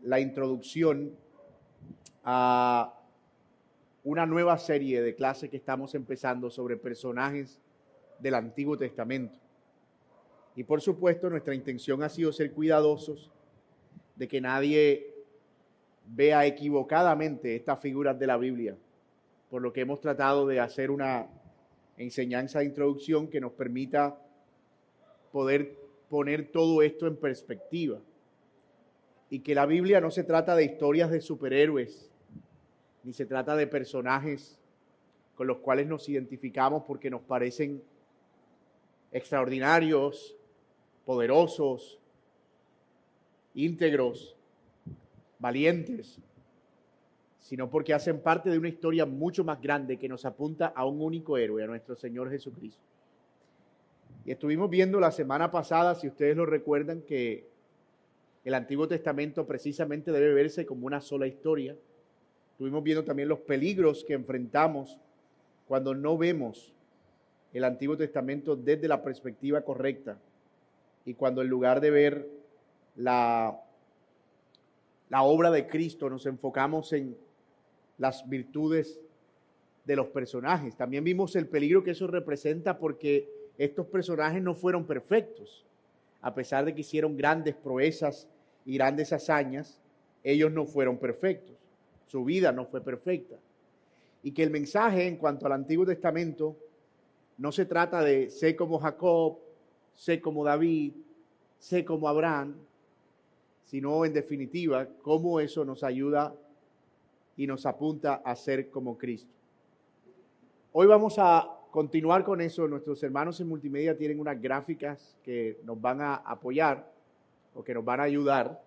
la introducción a una nueva serie de clases que estamos empezando sobre personajes del Antiguo Testamento. Y por supuesto, nuestra intención ha sido ser cuidadosos de que nadie vea equivocadamente estas figuras de la Biblia, por lo que hemos tratado de hacer una enseñanza de introducción que nos permita poder poner todo esto en perspectiva. Y que la Biblia no se trata de historias de superhéroes, ni se trata de personajes con los cuales nos identificamos porque nos parecen extraordinarios, poderosos, íntegros, valientes, sino porque hacen parte de una historia mucho más grande que nos apunta a un único héroe, a nuestro Señor Jesucristo. Y estuvimos viendo la semana pasada, si ustedes lo recuerdan, que el Antiguo Testamento precisamente debe verse como una sola historia. Estuvimos viendo también los peligros que enfrentamos cuando no vemos el Antiguo Testamento desde la perspectiva correcta y cuando en lugar de ver la obra de Cristo nos enfocamos en las virtudes de los personajes. También vimos el peligro que eso representa porque estos personajes no fueron perfectos. A pesar de que hicieron grandes proezas y grandes hazañas, ellos no fueron perfectos. Su vida no fue perfecta. Y que el mensaje en cuanto al Antiguo Testamento no se trata de sé como Jacob, sé como David, sé como Abraham, sino en definitiva cómo eso nos ayuda y nos apunta a ser como Cristo. Hoy vamos a continuar con eso. Nuestros hermanos en multimedia tienen unas gráficas que nos van a apoyar o que nos van a ayudar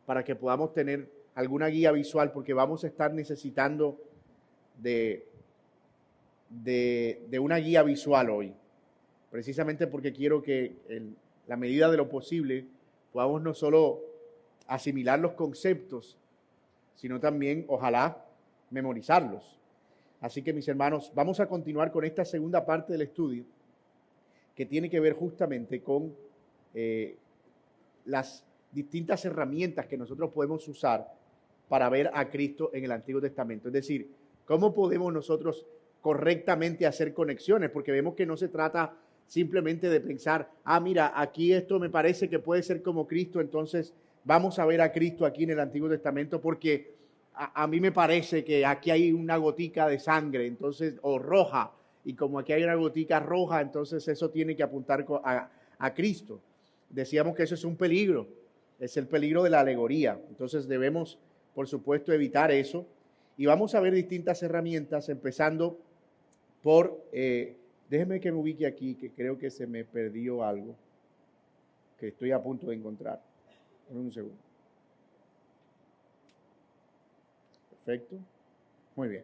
para que podamos tener alguna guía visual, porque vamos a estar necesitando de una guía visual hoy, precisamente porque quiero que en la medida de lo posible podamos no solo asimilar los conceptos, sino también, ojalá, memorizarlos. Así que, mis hermanos, vamos a continuar con esta segunda parte del estudio que tiene que ver justamente con las distintas herramientas que nosotros podemos usar para ver a Cristo en el Antiguo Testamento. Es decir, cómo podemos nosotros correctamente hacer conexiones, porque vemos que no se trata simplemente de pensar, mira, aquí esto me parece que puede ser como Cristo, entonces vamos a ver a Cristo aquí en el Antiguo Testamento porque a mí me parece que aquí hay una gotica de sangre, entonces, o roja, y como aquí hay una gotica roja, entonces eso tiene que apuntar a Cristo. Decíamos que eso es un peligro, es el peligro de la alegoría. Entonces debemos, por supuesto, evitar eso. Y vamos a ver distintas herramientas, empezando por, déjenme que me ubique aquí, que creo que se me perdió algo, que estoy a punto de encontrar. Un segundo. Perfecto. Muy bien.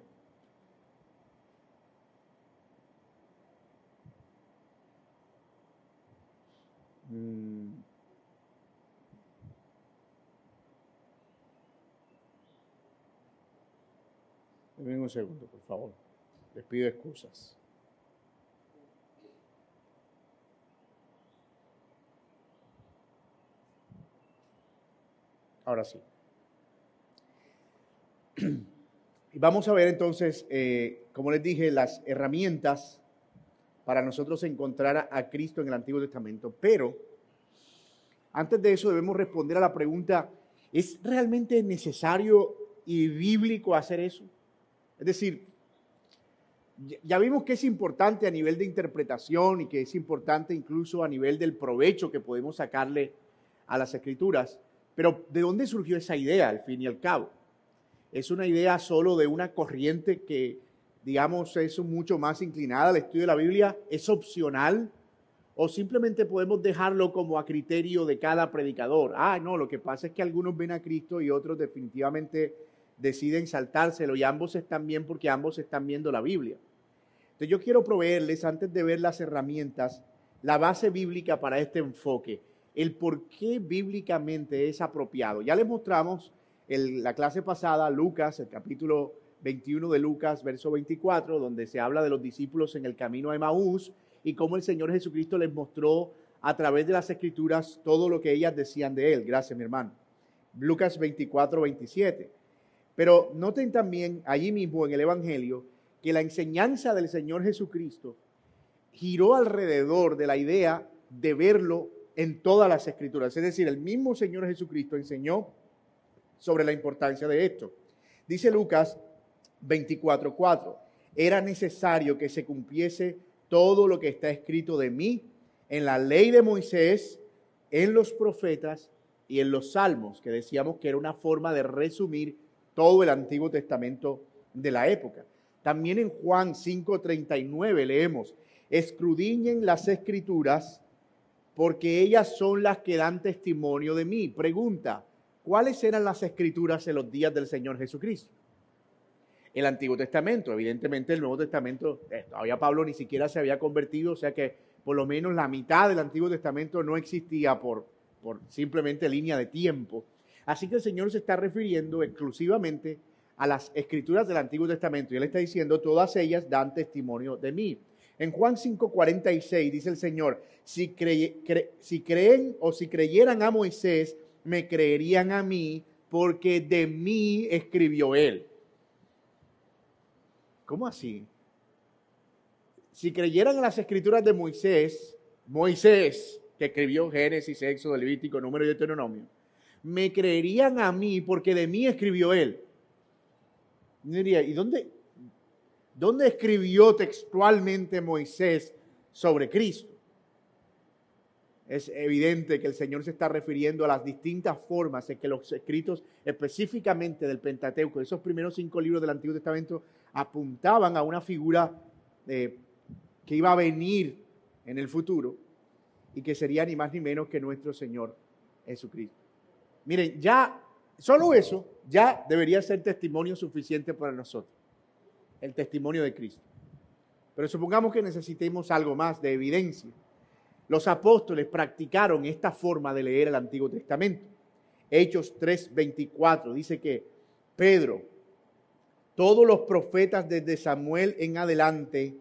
Denme un segundo, por favor. Les pido excusas. Ahora sí. Y vamos a ver entonces, como les dije, las herramientas para nosotros encontrar a Cristo en el Antiguo Testamento. Pero antes de eso debemos responder a la pregunta, ¿es realmente necesario y bíblico hacer eso? Es decir, ya vimos que es importante a nivel de interpretación y que es importante incluso a nivel del provecho que podemos sacarle a las Escrituras, pero ¿de dónde surgió esa idea al fin y al cabo? ¿Es una idea solo de una corriente que, digamos, es mucho más inclinada al estudio de la Biblia? ¿Es opcional? ¿O simplemente podemos dejarlo como a criterio de cada predicador? No, lo que pasa es que algunos ven a Cristo y otros definitivamente deciden saltárselo y ambos están bien porque ambos están viendo la Biblia. Entonces yo quiero proveerles, antes de ver las herramientas, la base bíblica para este enfoque, el por qué bíblicamente es apropiado. Ya les mostramos la clase pasada, Lucas, el capítulo 21 de Lucas, verso 24, donde se habla de los discípulos en el camino a Emaús y cómo el Señor Jesucristo les mostró a través de las Escrituras todo lo que ellas decían de Él. Gracias, mi hermano. Lucas 24, 27. Pero noten también allí mismo en el Evangelio que la enseñanza del Señor Jesucristo giró alrededor de la idea de verlo en todas las Escrituras. Es decir, el mismo Señor Jesucristo enseñó sobre la importancia de esto. Dice Lucas 24:4, era necesario que se cumpliese todo lo que está escrito de mí en la ley de Moisés, en los profetas y en los salmos, que decíamos que era una forma de resumir todo el Antiguo Testamento de la época. También en Juan 5:39 leemos, escudriñen las Escrituras porque ellas son las que dan testimonio de mí. Pregunta, ¿cuáles eran las Escrituras en los días del Señor Jesucristo? El Antiguo Testamento, evidentemente el Nuevo Testamento, todavía Pablo ni siquiera se había convertido, o sea que por lo menos la mitad del Antiguo Testamento no existía por simplemente línea de tiempo. Así que el Señor se está refiriendo exclusivamente a las Escrituras del Antiguo Testamento y Él está diciendo, todas ellas dan testimonio de mí. En Juan 5:46 dice el Señor, si creen o si creyeran a Moisés, me creerían a mí, porque de mí escribió él. ¿Cómo así? Si creyeran en las Escrituras de Moisés, que escribió Génesis, Éxodo, Levítico, Número y Deuteronomio, me creerían a mí porque de mí escribió él. Yo diría, ¿y dónde escribió textualmente Moisés sobre Cristo? Es evidente que el Señor se está refiriendo a las distintas formas en que los escritos específicamente del Pentateuco, esos primeros 5 libros del Antiguo Testamento, apuntaban a una figura que iba a venir en el futuro y que sería ni más ni menos que nuestro Señor Jesucristo. Miren, ya solo eso ya debería ser testimonio suficiente para nosotros, el testimonio de Cristo. Pero supongamos que necesitemos algo más de evidencia. Los apóstoles practicaron esta forma de leer el Antiguo Testamento. Hechos 3:24 dice que Pedro, todos los profetas desde Samuel en adelante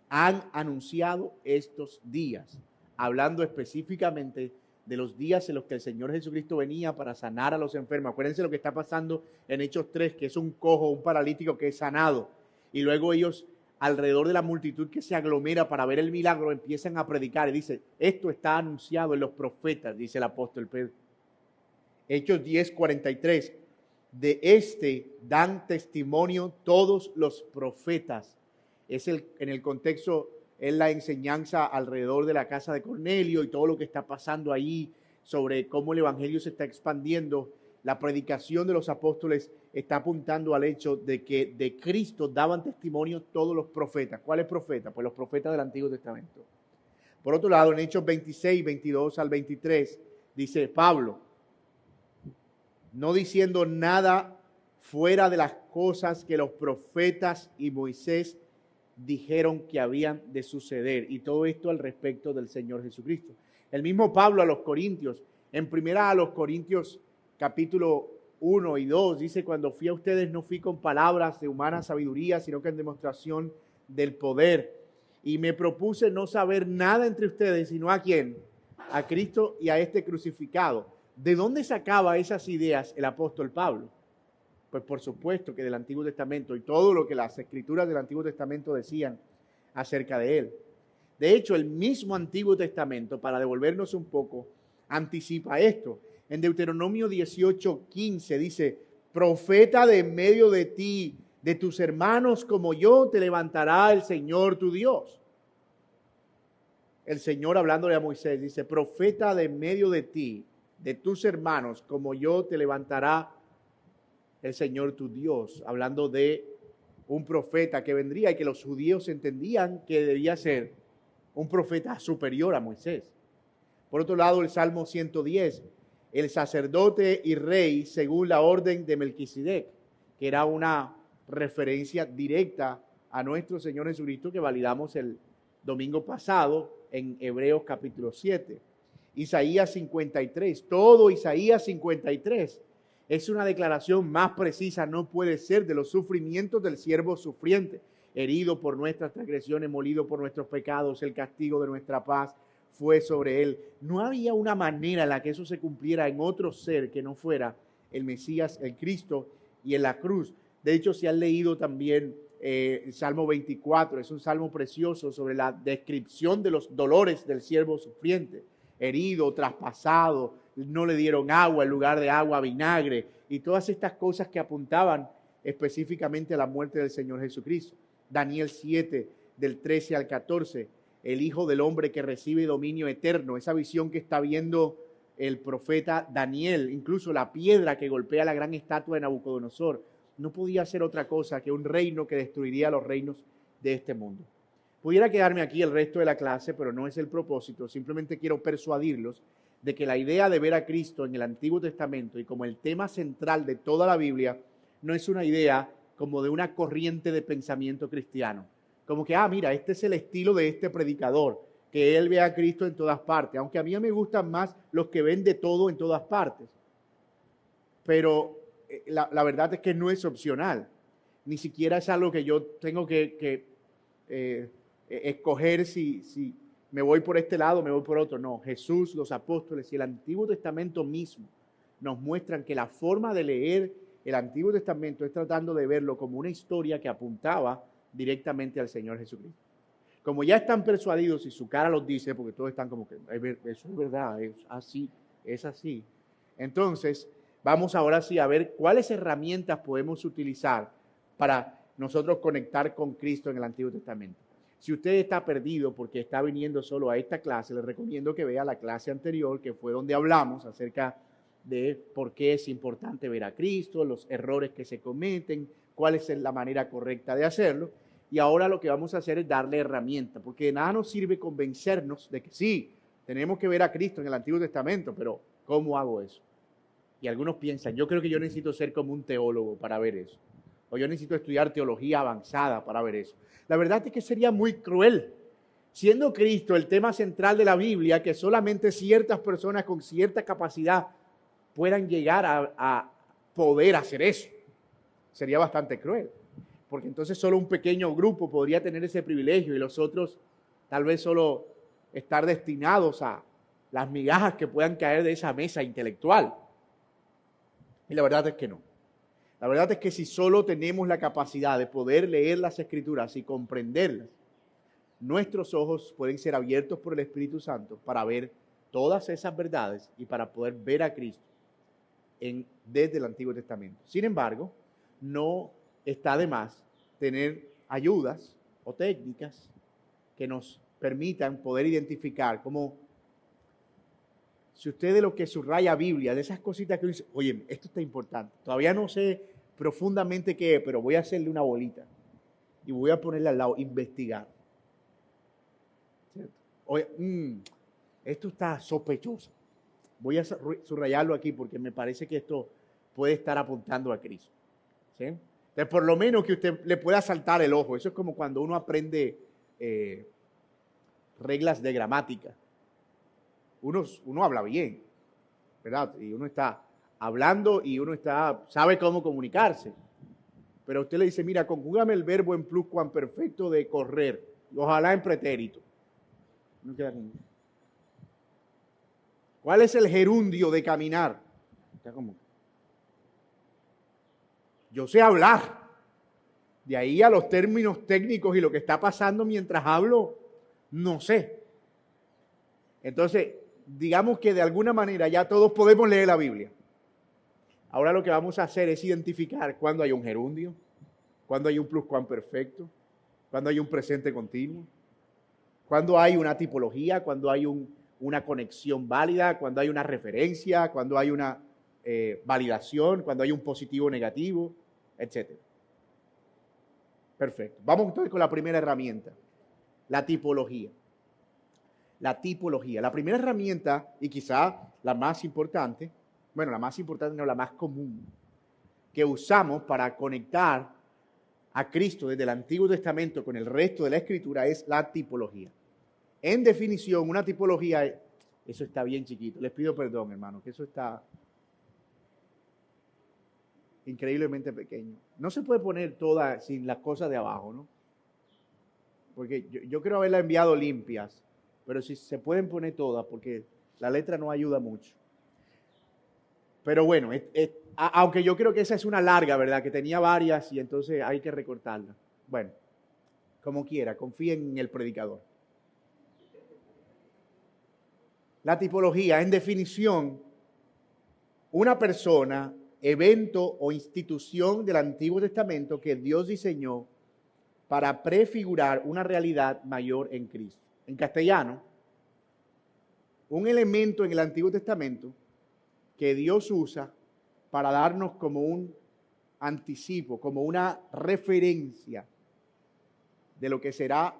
han anunciado estos días, hablando específicamente de los días en los que el Señor Jesucristo venía para sanar a los enfermos. Acuérdense lo que está pasando en Hechos 3, que es un cojo, un paralítico que es sanado. Y luego ellos, alrededor de la multitud que se aglomera para ver el milagro, empiezan a predicar. Y dice, esto está anunciado en los profetas, dice el apóstol Pedro. Hechos 10:43, de este dan testimonio todos los profetas. En el contexto, es la enseñanza alrededor de la casa de Cornelio y todo lo que está pasando ahí sobre cómo el evangelio se está expandiendo. La predicación de los apóstoles está apuntando al hecho de que de Cristo daban testimonio todos los profetas. ¿Cuáles profetas? Pues los profetas del Antiguo Testamento. Por otro lado, en Hechos 26, 22 al 23, dice Pablo, no diciendo nada fuera de las cosas que los profetas y Moisés dijeron que habían de suceder, y todo esto al respecto del Señor Jesucristo. El mismo Pablo a los Corintios, en primera a los Corintios capítulo 1 y 2, dice, cuando fui a ustedes no fui con palabras de humana sabiduría, sino que en demostración del poder, y me propuse no saber nada entre ustedes, sino a quién, a Cristo y a este crucificado. ¿De dónde sacaba esas ideas el apóstol Pablo? Pues por supuesto que del Antiguo Testamento y todo lo que las Escrituras del Antiguo Testamento decían acerca de él. De hecho, el mismo Antiguo Testamento, para devolvernos un poco, anticipa esto. En Deuteronomio 18:15 dice, profeta de en medio de ti, de tus hermanos como yo, te levantará el Señor tu Dios. El Señor hablándole a Moisés dice, profeta de en medio de ti, de tus hermanos como yo, te levantará el Señor tu Dios, hablando de un profeta que vendría y que los judíos entendían que debía ser un profeta superior a Moisés. Por otro lado, el Salmo 110, el sacerdote y rey según la orden de Melquisedec, que era una referencia directa a nuestro Señor Jesucristo que validamos el domingo pasado en Hebreos capítulo 7. Isaías 53, todo Isaías 53 es una declaración más precisa, no puede ser, de los sufrimientos del siervo sufriente, herido por nuestras transgresiones, molido por nuestros pecados, el castigo de nuestra paz fue sobre él. No había una manera en la que eso se cumpliera en otro ser que no fuera el Mesías, el Cristo y en la cruz. De hecho, si han leído también el Salmo 24, es un salmo precioso sobre la descripción de los dolores del siervo sufriente, herido, traspasado, no le dieron agua, en lugar de agua, vinagre, y todas estas cosas que apuntaban específicamente a la muerte del Señor Jesucristo. Daniel 7, del 13 al 14, el Hijo del Hombre que recibe dominio eterno, esa visión que está viendo el profeta Daniel, incluso la piedra que golpea la gran estatua de Nabucodonosor, no podía ser otra cosa que un reino que destruiría los reinos de este mundo. Pudiera quedarme aquí el resto de la clase, pero no es el propósito. Simplemente quiero persuadirlos de que la idea de ver a Cristo en el Antiguo Testamento y como el tema central de toda la Biblia no es una idea como de una corriente de pensamiento cristiano. Como que, mira, este es el estilo de este predicador, que él ve a Cristo en todas partes. Aunque a mí me gustan más los que ven de todo en todas partes. Pero la verdad es que no es opcional. Ni siquiera es algo que yo tengo que escoger si me voy por este lado o me voy por otro. No, Jesús, los apóstoles y el Antiguo Testamento mismo nos muestran que la forma de leer el Antiguo Testamento es tratando de verlo como una historia que apuntaba directamente al Señor Jesucristo. Como ya están persuadidos y su cara los dice, porque todos están como que eso es verdad, es así, es así. Entonces, vamos ahora sí a ver cuáles herramientas podemos utilizar para nosotros conectar con Cristo en el Antiguo Testamento. Si usted está perdido porque está viniendo solo a esta clase, le recomiendo que vea la clase anterior, que fue donde hablamos acerca de por qué es importante ver a Cristo, los errores que se cometen, cuál es la manera correcta de hacerlo. Y ahora lo que vamos a hacer es darle herramientas, porque de nada nos sirve convencernos de que sí, tenemos que ver a Cristo en el Antiguo Testamento, pero ¿cómo hago eso? Y algunos piensan, yo creo que yo necesito ser como un teólogo para ver eso. O yo necesito estudiar teología avanzada para ver eso. La verdad es que sería muy cruel, siendo Cristo el tema central de la Biblia, que solamente ciertas personas con cierta capacidad puedan llegar a poder hacer eso. Sería bastante cruel, porque entonces solo un pequeño grupo podría tener ese privilegio y los otros tal vez solo estar destinados a las migajas que puedan caer de esa mesa intelectual. Y la verdad es que no. La verdad es que si solo tenemos la capacidad de poder leer las Escrituras y comprenderlas, nuestros ojos pueden ser abiertos por el Espíritu Santo para ver todas esas verdades y para poder ver a Cristo desde el Antiguo Testamento. Sin embargo, no está de más tener ayudas o técnicas que nos permitan poder identificar como si usted de lo que subraya Biblia, de esas cositas que dice, oye, esto está importante, todavía no sé profundamente qué es, pero voy a hacerle una bolita y voy a ponerle al lado, investigar. ¿Cierto? Oye, esto está sospechoso. Voy a subrayarlo aquí porque me parece que esto puede estar apuntando a Cristo. ¿Sí? Entonces, por lo menos que usted le pueda saltar el ojo. Eso es como cuando uno aprende reglas de gramática. Uno habla bien, ¿verdad? Y uno está hablando y uno sabe cómo comunicarse. Pero usted le dice, mira, conjúgame el verbo en pluscuamperfecto de correr. Ojalá en pretérito. No queda como... ¿Cuál es el gerundio de caminar? Está como... Yo sé hablar. De ahí a los términos técnicos y lo que está pasando mientras hablo, no sé. Entonces, digamos que de alguna manera ya todos podemos leer la Biblia. Ahora lo que vamos a hacer es identificar cuándo hay un gerundio, cuándo hay un pluscuamperfecto, cuándo hay un presente continuo, cuándo hay una tipología, cuándo hay una conexión válida, cuándo hay una referencia, cuándo hay una validación, cuándo hay un positivo o negativo, etc. Perfecto. Vamos entonces con la primera herramienta, la tipología. La tipología. La primera herramienta, y quizá la más importante, bueno, la más importante no, la más común, que usamos para conectar a Cristo desde el Antiguo Testamento con el resto de la Escritura es la tipología. En definición, una tipología, eso está bien chiquito, les pido perdón, hermano, que eso está increíblemente pequeño. No se puede poner toda sin las cosas de abajo, ¿no? Porque yo creo haberla enviado limpias, pero si se pueden poner todas, porque la letra no ayuda mucho. Pero bueno, aunque yo creo que esa es una larga, ¿verdad? Que tenía varias y entonces hay que recortarla. Bueno, como quiera, confíen en el predicador. La tipología, en definición, una persona, evento o institución del Antiguo Testamento que Dios diseñó para prefigurar una realidad mayor en Cristo. En castellano, un elemento en el Antiguo Testamento que Dios usa para darnos como un anticipo, como una referencia de lo que será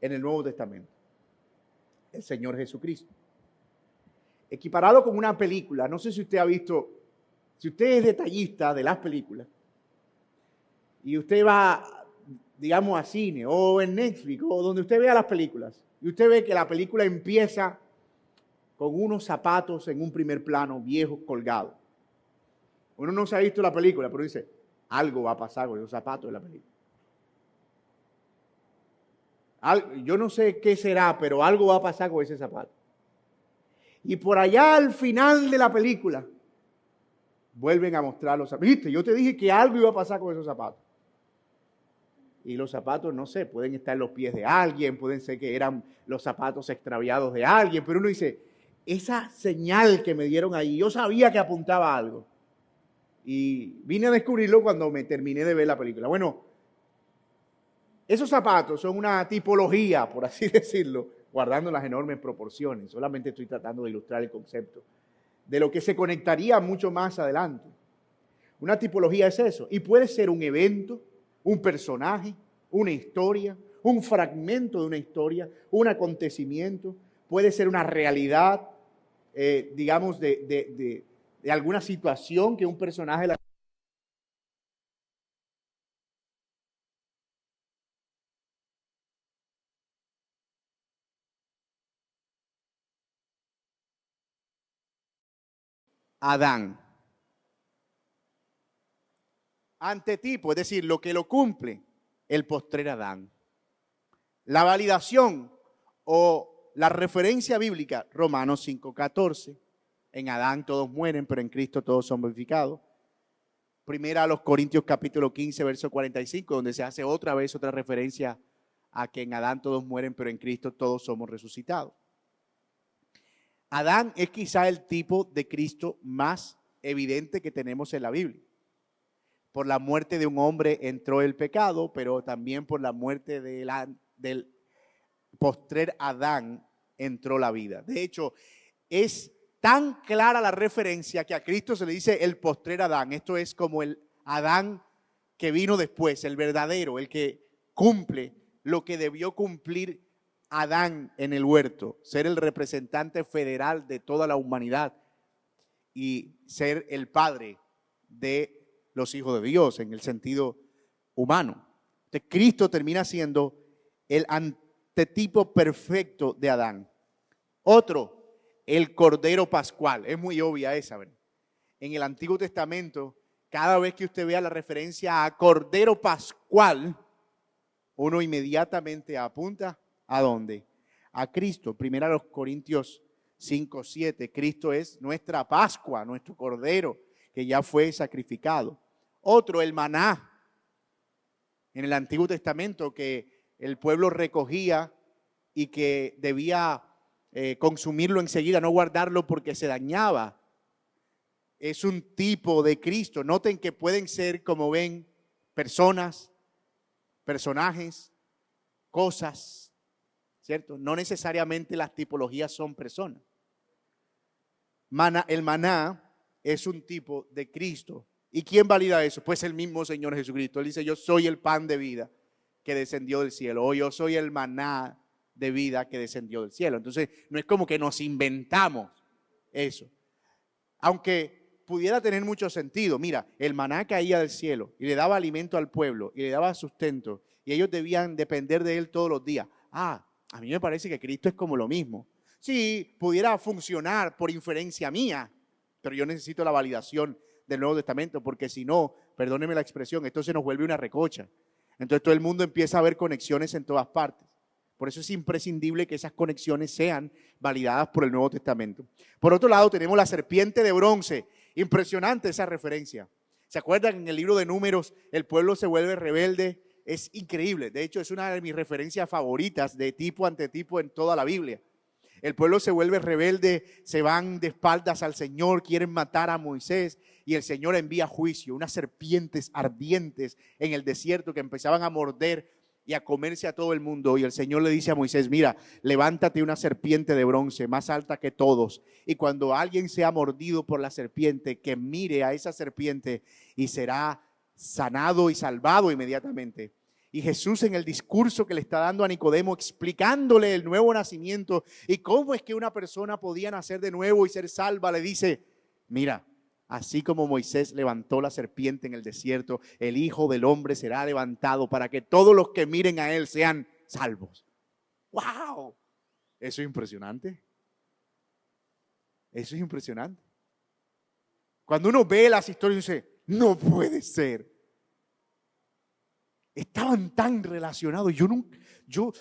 en el Nuevo Testamento. El Señor Jesucristo. Equiparado con una película, no sé si usted ha visto, si usted es detallista de las películas y usted va, digamos, a cine o en Netflix o donde usted vea las películas y usted ve que la película empieza con unos zapatos en un primer plano viejos colgados. Uno no se ha visto la película, pero dice, algo va a pasar con esos zapatos de la película. Yo no sé qué será, pero algo va a pasar con ese zapato. Y por allá al final de la película, vuelven a mostrar los zapatos. Viste, yo te dije que algo iba a pasar con esos zapatos. Y los zapatos, no sé, pueden estar en los pies de alguien, pueden ser que eran los zapatos extraviados de alguien, pero uno dice, esa señal que me dieron ahí, yo sabía que apuntaba a algo. Y vine a descubrirlo cuando me terminé de ver la película. Bueno, esos zapatos son una tipología, por así decirlo, guardando las enormes proporciones. Solamente estoy tratando de ilustrar el concepto de lo que se conectaría mucho más adelante. Una tipología es eso, y puede ser un evento, un personaje, una historia, un fragmento de una historia, un acontecimiento, puede ser una realidad, digamos, de alguna situación que un personaje la Adán. Antetipo, es decir, lo que lo cumple, el postrer Adán. La validación o la referencia bíblica, Romanos 5:14. En Adán todos mueren, pero en Cristo todos son vivificados. Primera a los Corintios capítulo 15, verso 45, donde se hace otra vez otra referencia a que en Adán todos mueren, pero en Cristo todos somos resucitados. Adán es quizá el tipo de Cristo más evidente que tenemos en la Biblia. Por la muerte de un hombre entró el pecado, pero también por la muerte del postrer Adán entró la vida. De hecho, es tan clara la referencia que a Cristo se le dice el postrer Adán. Esto es como el Adán que vino después, el verdadero, el que cumple lo que debió cumplir Adán en el huerto, ser el representante federal de toda la humanidad y ser el padre de los hijos de Dios en el sentido humano. Entonces, Cristo termina siendo el antetipo perfecto de Adán. Otro, el Cordero Pascual. Es muy obvia esa, ¿verdad? En el Antiguo Testamento, cada vez que usted vea la referencia a Cordero Pascual, uno inmediatamente apunta ¿a dónde? A Cristo. Primero a los Corintios 5:7. Cristo es nuestra Pascua, nuestro Cordero, que ya fue sacrificado. Otro, el maná. En el Antiguo Testamento, que el pueblo recogía y que debía consumirlo enseguida, no guardarlo porque se dañaba. Es un tipo de Cristo. Noten que pueden ser, como ven, personas, personajes, cosas, ¿cierto? No necesariamente las tipologías son personas. El maná es un tipo de Cristo. ¿Y quién valida eso? Pues el mismo Señor Jesucristo. Él dice, yo soy el pan de vida que descendió del cielo, o yo soy el maná de vida que descendió del cielo. Entonces, no es como que nos inventamos eso. Aunque pudiera tener mucho sentido. Mira, el maná caía del cielo y le daba alimento al pueblo y le daba sustento y ellos debían depender de él todos los días. A mí me parece que Cristo es como lo mismo. Sí, pudiera funcionar por inferencia mía, pero yo necesito la validación del Nuevo Testamento, porque si no, perdóneme la expresión, esto se nos vuelve una recocha. Entonces todo el mundo empieza a ver conexiones en todas partes. Por eso es imprescindible que esas conexiones sean validadas por el Nuevo Testamento. Por otro lado, tenemos la serpiente de bronce. Impresionante esa referencia. ¿Se acuerdan? En el libro de Números, el pueblo se vuelve rebelde. Es increíble. De hecho, es una de mis referencias favoritas de tipo ante tipo en toda la Biblia. El pueblo se vuelve rebelde, se van de espaldas al Señor, quieren matar a Moisés y el Señor envía juicio, unas serpientes ardientes en el desierto que empezaban a morder y a comerse a todo el mundo. Y el Señor le dice a Moisés, mira, levántate una serpiente de bronce más alta que todos. Y cuando alguien sea mordido por la serpiente, que mire a esa serpiente y será sanado y salvado inmediatamente. Y Jesús, en el discurso que le está dando a Nicodemo, explicándole el nuevo nacimiento y cómo es que una persona podía nacer de nuevo y ser salva, le dice, mira, así como Moisés levantó la serpiente en el desierto, el Hijo del Hombre será levantado para que todos los que miren a él sean salvos. ¡Wow! Eso es impresionante. Eso es impresionante. Cuando uno ve las historias, dice, no puede ser. Estaban tan relacionados. Yo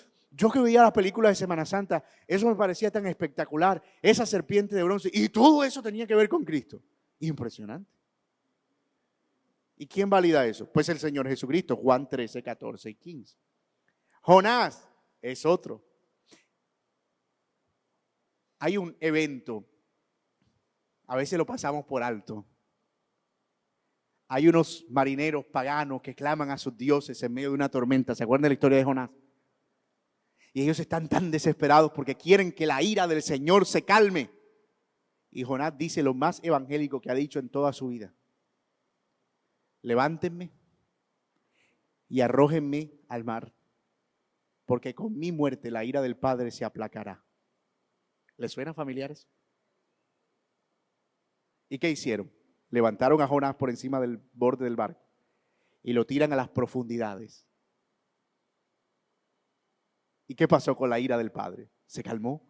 que veía las películas de Semana Santa, eso me parecía tan espectacular. Esa serpiente de bronce. Y todo eso tenía que ver con Cristo. Impresionante. ¿Y quién valida eso? Pues el Señor Jesucristo. Juan 13, 14 y 15. Jonás es otro. Hay un evento. A veces lo pasamos por alto. Hay unos marineros paganos que claman a sus dioses en medio de una tormenta. ¿Se acuerdan de la historia de Jonás? Y ellos están tan desesperados porque quieren que la ira del Señor se calme. Y Jonás dice lo más evangélico que ha dicho en toda su vida. Levántenme y arrójenme al mar, porque con mi muerte la ira del Padre se aplacará. ¿Les suena familiares? ¿Y qué hicieron? Levantaron a Jonás por encima del borde del barco y lo tiran a las profundidades. ¿Y qué pasó con la ira del Padre? ¿Se calmó?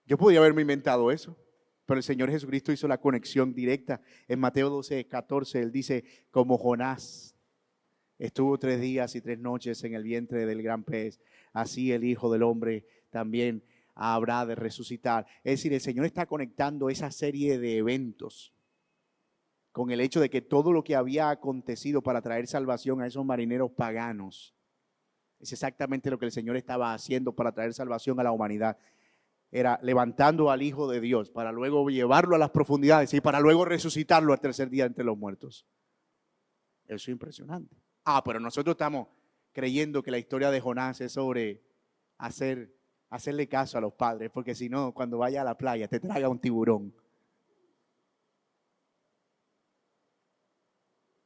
Yo podría haberme inventado eso, pero el Señor Jesucristo hizo la conexión directa. En Mateo 12, 14, Él dice, como Jonás estuvo 3 días y 3 noches en el vientre del gran pez, así el Hijo del Hombre también habrá de resucitar. Es decir, el Señor está conectando esa serie de eventos con el hecho de que todo lo que había acontecido para traer salvación a esos marineros paganos es exactamente lo que el Señor estaba haciendo para traer salvación a la humanidad. Era levantando al Hijo de Dios para luego llevarlo a las profundidades y para luego resucitarlo al tercer día entre los muertos. Eso es impresionante. Pero nosotros estamos creyendo que la historia de Jonás es sobre hacerle caso a los padres, porque si no, cuando vaya a la playa te traga un tiburón.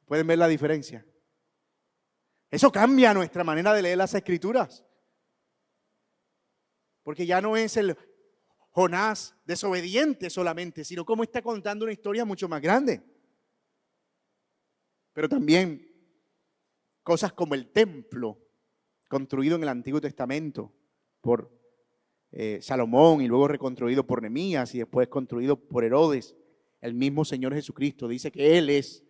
¿Pueden ver la diferencia? Eso cambia nuestra manera de leer las Escrituras. Porque ya no es el Jonás desobediente solamente, sino como está contando una historia mucho más grande. Pero también cosas como el templo, construido en el Antiguo Testamento por Salomón y luego reconstruido por Nehemías y después construido por Herodes. El mismo Señor Jesucristo dice que Él es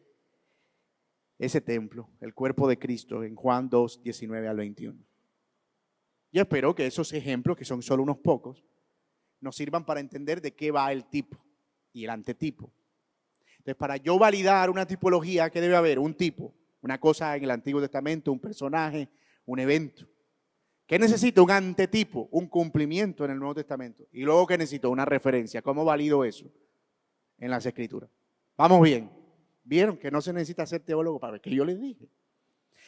ese templo, el cuerpo de Cristo, en Juan 2, 19 al 21. Yo espero que esos ejemplos, que son solo unos pocos, nos sirvan para entender de qué va el tipo y el antetipo. Entonces, para yo validar una tipología, ¿qué debe haber? Un tipo, una cosa en el Antiguo Testamento, un personaje, un evento. ¿Qué necesito? Un antetipo, un cumplimiento en el Nuevo Testamento. Y luego, ¿qué necesito? Una referencia. ¿Cómo valido eso en las Escrituras? Vamos bien. ¿Vieron que no se necesita ser teólogo para ver qué yo les dije?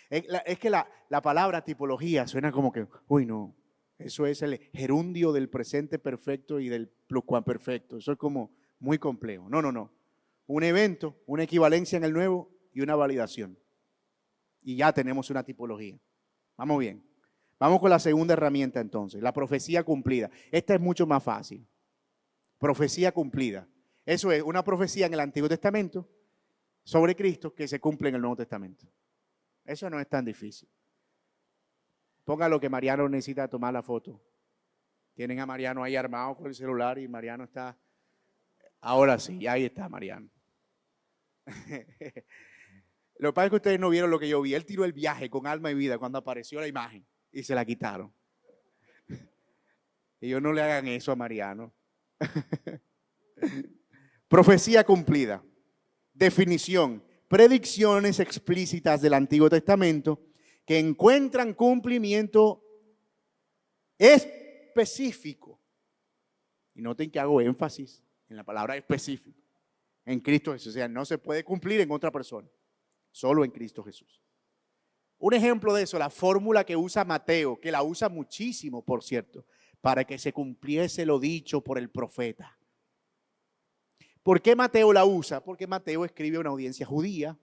Es que la palabra tipología suena como que, uy, no, eso es el gerundio del presente perfecto y del pluscuamperfecto. Eso es como muy complejo. No. Un evento, una equivalencia en el nuevo y una validación. Y ya tenemos una tipología. Vamos bien. Vamos con la segunda herramienta entonces, la profecía cumplida. Esta es mucho más fácil. Profecía cumplida. Eso es una profecía en el Antiguo Testamento sobre Cristo que se cumple en el Nuevo Testamento. Eso no es tan difícil. Ponga lo que Mariano necesita tomar la foto. Tienen a Mariano ahí armado con el celular y Mariano está, ahora sí, ahí está Mariano. Lo que pasa es que ustedes no vieron lo que yo vi. Él tiró el viaje con alma y vida cuando apareció la imagen. y se la quitaron. Ellos no le hagan eso a Mariano. Profecía cumplida. Definición. Predicciones explícitas del Antiguo Testamento que encuentran cumplimiento específico. Y noten que hago énfasis en la palabra específico. En Cristo Jesús. O sea, no se puede cumplir en otra persona. Solo en Cristo Jesús. Un ejemplo de eso, la fórmula que usa Mateo, que la usa muchísimo, por cierto, para que se cumpliese lo dicho por el profeta. ¿Por qué Mateo la usa? Porque Mateo escribe a una audiencia judía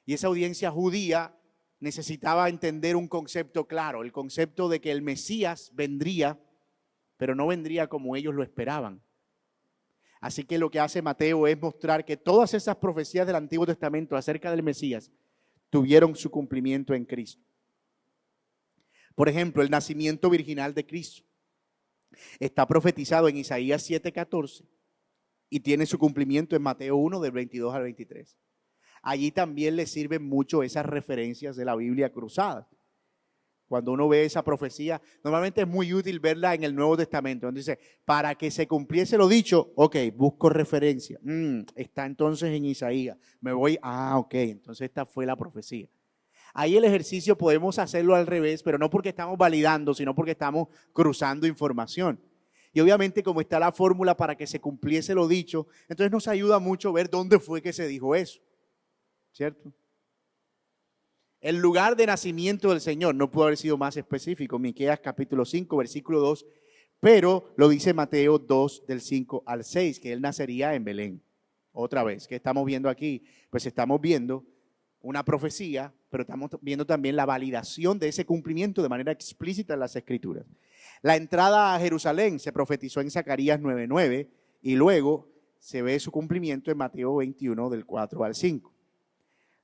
y esa audiencia judía necesitaba entender un concepto claro, el concepto de que el Mesías vendría, pero no vendría como ellos lo esperaban. Así que lo que hace Mateo es mostrar que todas esas profecías del Antiguo Testamento acerca del Mesías tuvieron su cumplimiento en Cristo. Por ejemplo, el nacimiento virginal de Cristo está profetizado en Isaías 7:14 y tiene su cumplimiento en Mateo 1 del 22 al 23. Allí también le sirven mucho esas referencias de la Biblia cruzadas. Cuando uno ve esa profecía, normalmente es muy útil verla en el Nuevo Testamento. Donde dice, para que se cumpliese lo dicho, ok, busco referencia. Está entonces en Isaías. Me voy, ok, entonces esta fue la profecía. Ahí el ejercicio podemos hacerlo al revés, pero no porque estamos validando, sino porque estamos cruzando información. Y obviamente como está la fórmula para que se cumpliese lo dicho, entonces nos ayuda mucho ver dónde fue que se dijo eso. ¿Cierto? El lugar de nacimiento del Señor no pudo haber sido más específico. Miqueas capítulo 5, versículo 2, pero lo dice Mateo 2 del 5 al 6, que Él nacería en Belén. Otra vez, ¿qué estamos viendo aquí? Pues estamos viendo una profecía, pero estamos viendo también la validación de ese cumplimiento de manera explícita en las Escrituras. La entrada a Jerusalén se profetizó en Zacarías 9:9 y luego se ve su cumplimiento en Mateo 21 del 4 al 5.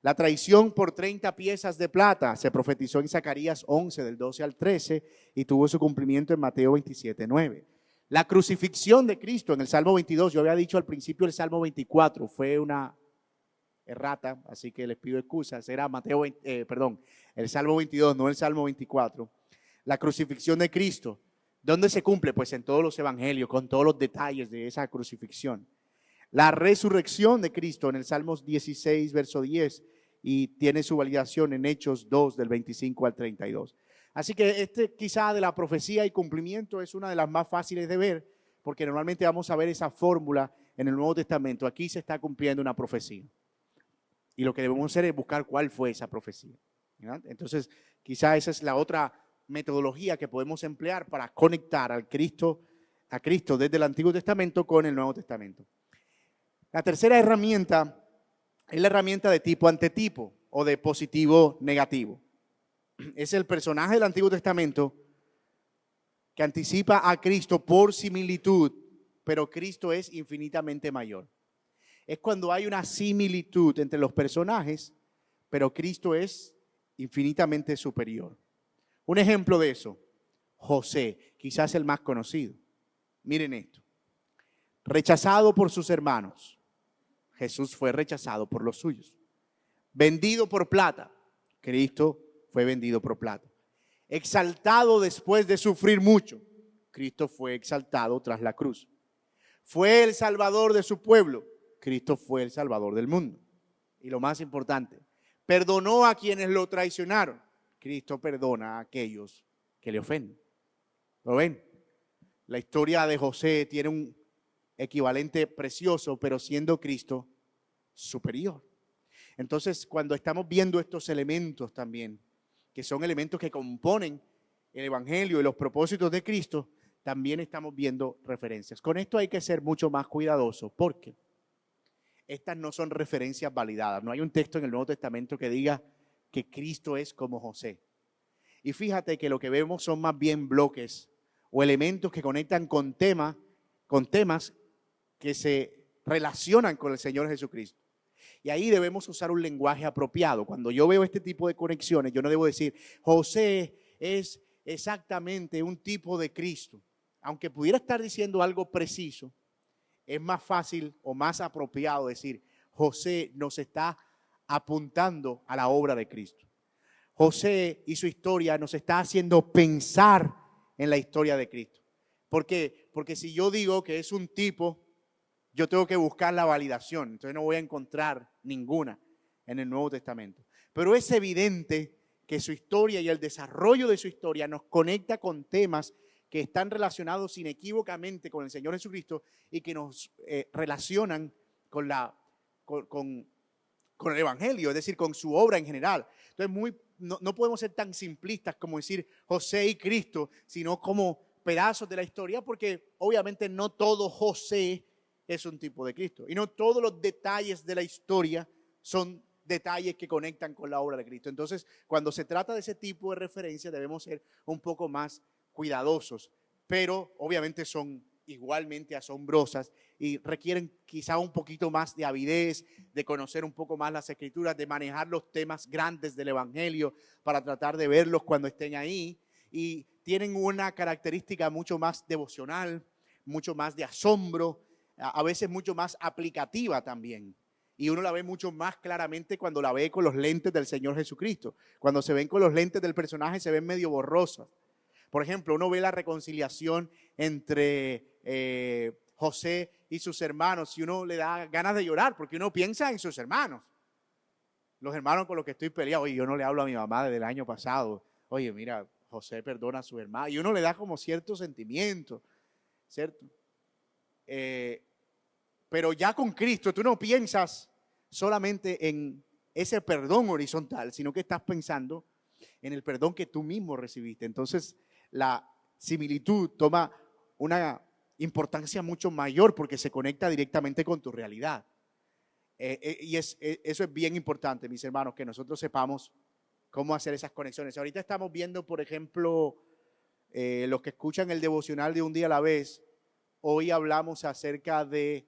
La traición por 30 piezas de plata se profetizó en Zacarías 11 del 12 al 13 y tuvo su cumplimiento en Mateo 27:9. La crucifixión de Cristo en el Salmo 22, yo había dicho al principio el Salmo 24, fue una errata, así que les pido excusas, era el Salmo 22, no el Salmo 24. La crucifixión de Cristo, ¿dónde se cumple? Pues en todos los evangelios, con todos los detalles de esa crucifixión. La resurrección de Cristo en el Salmos 16, verso 10, y tiene su validación en Hechos 2, del 25 al 32. Así que quizá de la profecía y cumplimiento es una de las más fáciles de ver, porque normalmente vamos a ver esa fórmula en el Nuevo Testamento. Aquí se está cumpliendo una profecía. Y lo que debemos hacer es buscar cuál fue esa profecía. ¿Verdad? Entonces, quizá esa es la otra metodología que podemos emplear para conectar a Cristo desde el Antiguo Testamento con el Nuevo Testamento. La tercera herramienta es la herramienta de tipo antetipo o de positivo negativo. Es el personaje del Antiguo Testamento que anticipa a Cristo por similitud, pero Cristo es infinitamente mayor. Es cuando hay una similitud entre los personajes, pero Cristo es infinitamente superior. Un ejemplo de eso, José, quizás el más conocido. Miren esto. Rechazado por sus hermanos, Jesús fue rechazado por los suyos. Vendido por plata, Cristo fue vendido por plata. Exaltado después de sufrir mucho, Cristo fue exaltado tras la cruz. Fue el salvador de su pueblo, Cristo fue el salvador del mundo. Y lo más importante, perdonó a quienes lo traicionaron, Cristo perdona a aquellos que le ofenden. ¿Lo ven? La historia de José tiene un equivalente precioso, pero siendo Cristo superior. Entonces, cuando estamos viendo estos elementos también, que son elementos que componen el Evangelio y los propósitos de Cristo, también estamos viendo referencias. Con esto hay que ser mucho más cuidadoso, porque estas no son referencias validadas. No hay un texto en el Nuevo Testamento que diga que Cristo es como José. Y fíjate que lo que vemos son más bien bloques o elementos que conectan con temas que se relacionan con el Señor Jesucristo. Y ahí debemos usar un lenguaje apropiado. Cuando yo veo este tipo de conexiones, yo no debo decir, José es exactamente un tipo de Cristo. Aunque pudiera estar diciendo algo preciso, es más fácil o más apropiado decir, José nos está apuntando a la obra de Cristo. José y su historia nos está haciendo pensar en la historia de Cristo. ¿Por qué? Porque si yo digo que es un tipo, yo tengo que buscar la validación. Entonces no voy a encontrar ninguna en el Nuevo Testamento. Pero es evidente que su historia y el desarrollo de su historia nos conecta con temas que están relacionados inequívocamente con el Señor Jesucristo y que nos relacionan con el Evangelio, es decir, con su obra en general. Entonces no podemos ser tan simplistas como decir José y Cristo, sino como pedazos de la historia, porque obviamente no todo José es un tipo de Cristo y no todos los detalles de la historia son detalles que conectan con la obra de Cristo. Entonces, cuando se trata de ese tipo de referencia, debemos ser un poco más cuidadosos, pero obviamente son igualmente asombrosas y requieren quizá un poquito más de avidez, de conocer un poco más las Escrituras, de manejar los temas grandes del Evangelio para tratar de verlos cuando estén ahí, y tienen una característica mucho más devocional, mucho más de asombro, a veces mucho más aplicativa también. Y uno la ve mucho más claramente cuando la ve con los lentes del Señor Jesucristo. Cuando se ven con los lentes del personaje se ven medio borrosas. Por ejemplo, uno ve la reconciliación entre José y sus hermanos y uno le da ganas de llorar porque uno piensa en sus hermanos. Los hermanos con los que estoy peleado. Oye, yo no le hablo a mi mamá desde el año pasado. Oye, mira, José perdona a su hermano. Y uno le da como cierto sentimiento, ¿cierto? Pero ya con Cristo tú no piensas solamente en ese perdón horizontal, sino que estás pensando en el perdón que tú mismo recibiste. Entonces la similitud toma una importancia mucho mayor porque se conecta directamente con tu realidad. Eso es bien importante, mis hermanos, que nosotros sepamos cómo hacer esas conexiones. Ahorita estamos viendo, por ejemplo, los que escuchan el devocional de Un Día a la Vez, hoy hablamos acerca de,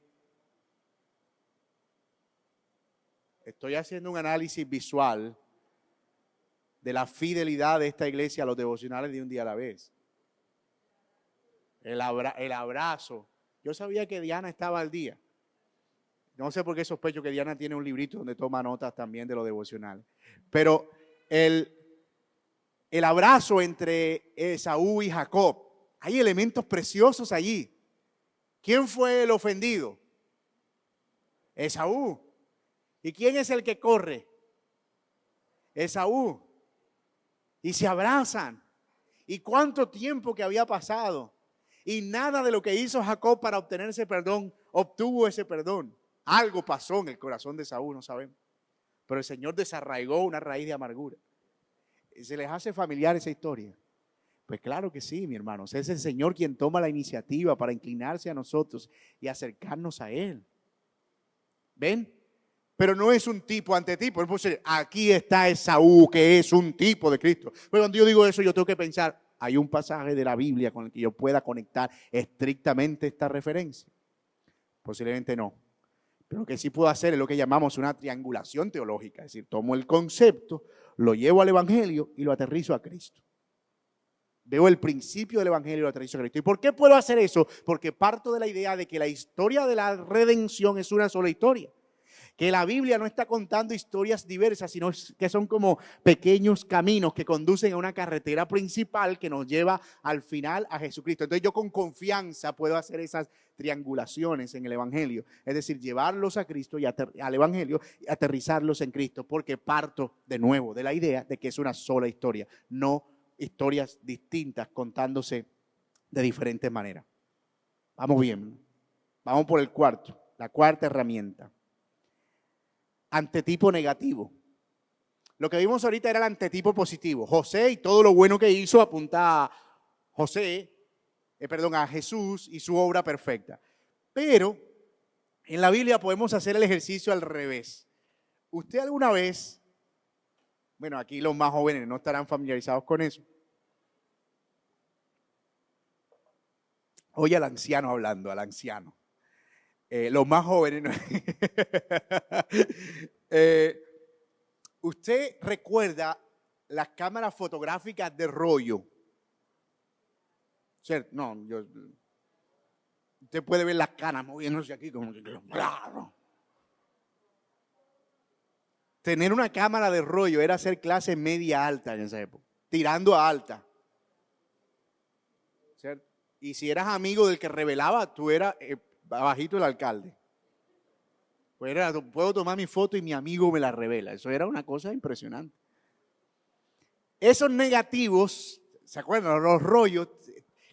estoy haciendo un análisis visual de la fidelidad de esta iglesia a los devocionales de Un Día a la Vez. El abrazo. Yo sabía que Diana estaba al día. No sé por qué sospecho que Diana tiene un librito donde toma notas también de lo devocional. Pero el abrazo entre Esaú y Jacob, hay elementos preciosos allí. ¿Quién fue el ofendido? Esaú. ¿Y quién es el que corre? Esaú. Y se abrazan. ¿Y cuánto tiempo que había pasado? Y nada de lo que hizo Jacob para obtener ese perdón, obtuvo ese perdón. Algo pasó en el corazón de Esaú, no sabemos. Pero el Señor desarraigó una raíz de amargura. ¿Se les hace familiar esa historia? Pues claro que sí, mi hermanos. Es el Señor quien toma la iniciativa para inclinarse a nosotros y acercarnos a Él. ¿Ven? Pero no es un tipo ante tipo. Aquí está Esaú, que es un tipo de Cristo. Pero cuando yo digo eso, yo tengo que pensar, ¿hay un pasaje de la Biblia con el que yo pueda conectar estrictamente esta referencia? Posiblemente no. Pero lo que sí puedo hacer es lo que llamamos una triangulación teológica. Es decir, tomo el concepto, lo llevo al Evangelio y lo aterrizo a Cristo. Veo el principio del Evangelio y lo aterrizo a Cristo. ¿Y por qué puedo hacer eso? Porque parto de la idea de que la historia de la redención es una sola historia. Que la Biblia no está contando historias diversas, sino que son como pequeños caminos que conducen a una carretera principal que nos lleva al final a Jesucristo. Entonces yo con confianza puedo hacer esas triangulaciones en el Evangelio, es decir, llevarlos a Cristo y al Evangelio y aterrizarlos en Cristo, porque parto de nuevo de la idea de que es una sola historia, no historias distintas contándose de diferentes maneras. Vamos bien, vamos por la cuarta herramienta. Antetipo negativo. Lo que vimos ahorita era el antetipo positivo. José y todo lo bueno que hizo apunta a a Jesús y su obra perfecta. Pero en la Biblia podemos hacer el ejercicio al revés. ¿Usted alguna vez, bueno, aquí los más jóvenes no estarán familiarizados con eso? Oye al anciano hablando, al anciano. Los más jóvenes. ¿No? ¿Usted recuerda las cámaras fotográficas de rollo? ¿Cierto? No, usted puede ver las canas moviéndose aquí como que claro. Tener una cámara de rollo era hacer clase media alta en esa época, tirando a alta. ¿Cierto? Y si eras amigo del que revelaba, tú eras abajito el alcalde. Pues era, puedo tomar mi foto y mi amigo me la revela. Eso era una cosa impresionante. Esos negativos, ¿se acuerdan? Los rollos,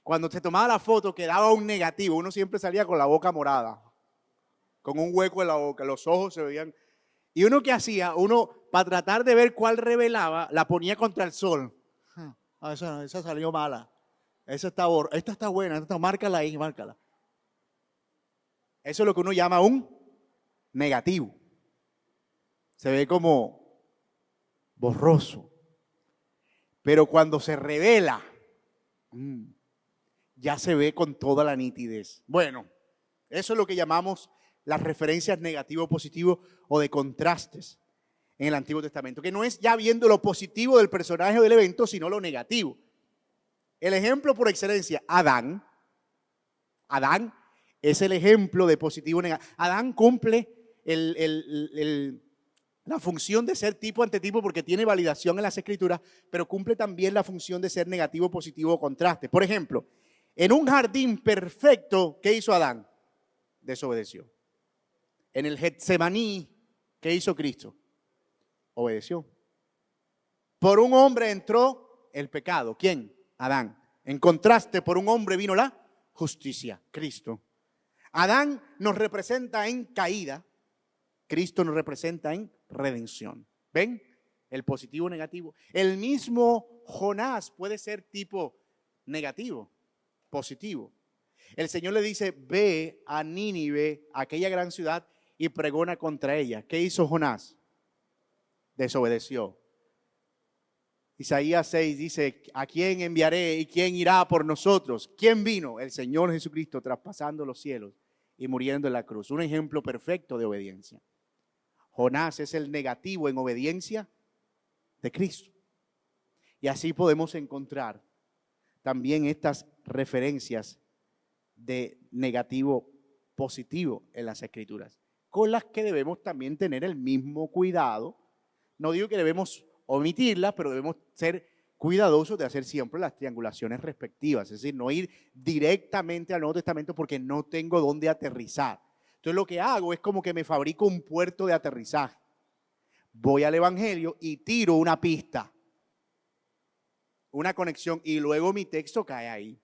cuando se tomaba la foto quedaba un negativo. Uno siempre salía con la boca morada, con un hueco en la boca, los ojos se veían. Y uno ¿qué hacía? Uno, para tratar de ver cuál revelaba, la ponía contra el sol. Esa salió mala. Esta está buena, esta está, márcala ahí, márcala. Eso es lo que uno llama un negativo. Se ve como borroso. Pero cuando se revela, ya se ve con toda la nitidez. Bueno, eso es lo que llamamos las referencias negativo-positivo o de contrastes en el Antiguo Testamento, que no es ya viendo lo positivo del personaje o del evento, sino lo negativo. El ejemplo por excelencia, Adán. Adán es el ejemplo de positivo negativo. Adán cumple la función de ser tipo antetipo porque tiene validación en las Escrituras, pero cumple también la función de ser negativo, positivo o contraste. Por ejemplo, en un jardín perfecto, ¿qué hizo Adán? Desobedeció. En el Getsemaní, ¿qué hizo Cristo? Obedeció. Por un hombre entró el pecado. ¿Quién? Adán. En contraste, por un hombre vino la justicia, Cristo. Adán nos representa en caída, Cristo nos representa en redención. ¿Ven? El positivo negativo. El mismo Jonás puede ser tipo negativo, positivo. El Señor le dice, ve a Nínive, aquella gran ciudad, y pregona contra ella. ¿Qué hizo Jonás? Desobedeció. Isaías 6 dice, ¿a quién enviaré y quién irá por nosotros? ¿Quién vino? El Señor Jesucristo traspasando los cielos y muriendo en la cruz. Un ejemplo perfecto de obediencia. Jonás es el negativo en obediencia de Cristo. Y así podemos encontrar también estas referencias de negativo positivo en las Escrituras, con las que debemos también tener el mismo cuidado. No digo que debemos omitirlas, pero debemos ser cuidadosos de hacer siempre las triangulaciones respectivas, es decir, no ir directamente al Nuevo Testamento porque no tengo dónde aterrizar. Entonces lo que hago es como que me fabrico un puerto de aterrizaje. Voy al Evangelio y tiro una pista, una conexión, y luego mi texto cae ahí.